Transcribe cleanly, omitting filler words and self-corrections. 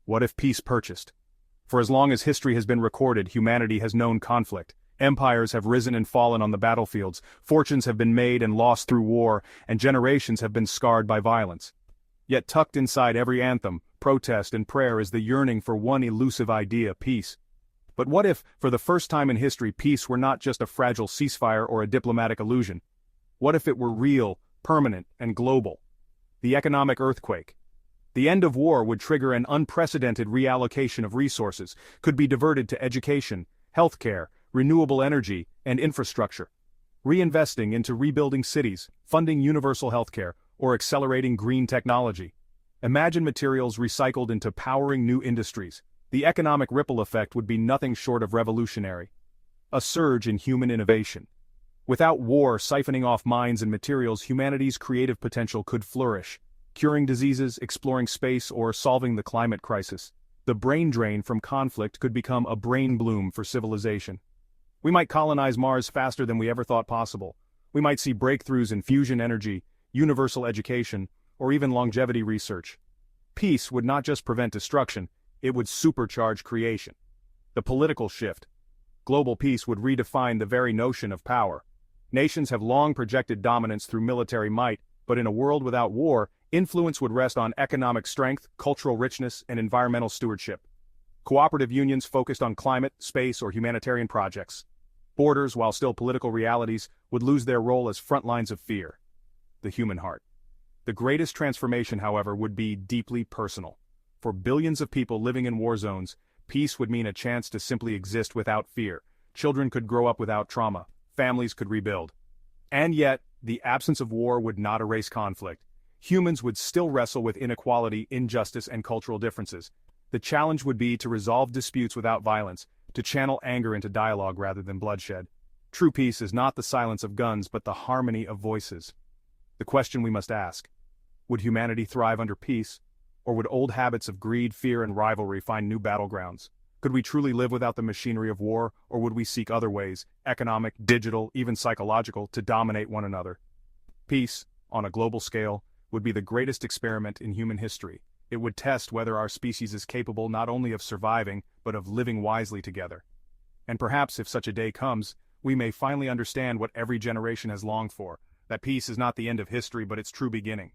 What if peace purchased? For as long as history has been recorded, humanity has known conflict. Empires have risen and fallen on the battlefields, fortunes have been made and lost through war, and generations have been scarred by violence. Yet tucked inside every anthem, protest, and prayer is the yearning for one elusive idea: peace. But what if, for the first time in history, peace were not just a fragile ceasefire or a diplomatic illusion? What if it were real, permanent, and global? The economic earthquake. The end of war would trigger an unprecedented reallocation of resources, could be diverted to education, healthcare, renewable energy, and infrastructure. Reinvesting into rebuilding cities, funding universal healthcare, or accelerating green technology. Imagine materials recycled into powering new industries. The economic ripple effect would be nothing short of revolutionary. A surge in human innovation. Without war siphoning off minds and materials, humanity's creative potential could flourish, curing diseases, exploring space, or solving the climate crisis. The brain drain from conflict could become a brain bloom for civilization. We might colonize Mars faster than we ever thought possible. We might see breakthroughs in fusion energy, universal education, or even longevity research. Peace would not just prevent destruction, it would supercharge creation. The political shift. Global peace would redefine the very notion of power. Nations have long projected dominance through military might, but in a world without war, influence would rest on economic strength, cultural richness, and environmental stewardship. Cooperative unions focused on climate, space, or humanitarian projects. Borders, while still political realities, would lose their role as front lines of fear. The human heart. The greatest transformation, however, would be deeply personal. For billions of people living in war zones, peace would mean a chance to simply exist without fear. Children could grow up without trauma. Families could rebuild. And yet, the absence of war would not erase conflict. Humans would still wrestle with inequality, injustice, and cultural differences. The challenge would be to resolve disputes without violence, to channel anger into dialogue rather than bloodshed. True peace is not the silence of guns but the harmony of voices. The question we must ask: would humanity thrive under peace, or would old habits of greed, fear, and rivalry find new battlegrounds? Could we truly live without the machinery of war, or would we seek other ways, economic, digital, even psychological, to dominate one another? Peace, on a global scale, would be the greatest experiment in human history. It would test whether our species is capable not only of surviving, but of living wisely together. And perhaps if such a day comes, we may finally understand what every generation has longed for, that peace is not the end of history but its true beginning.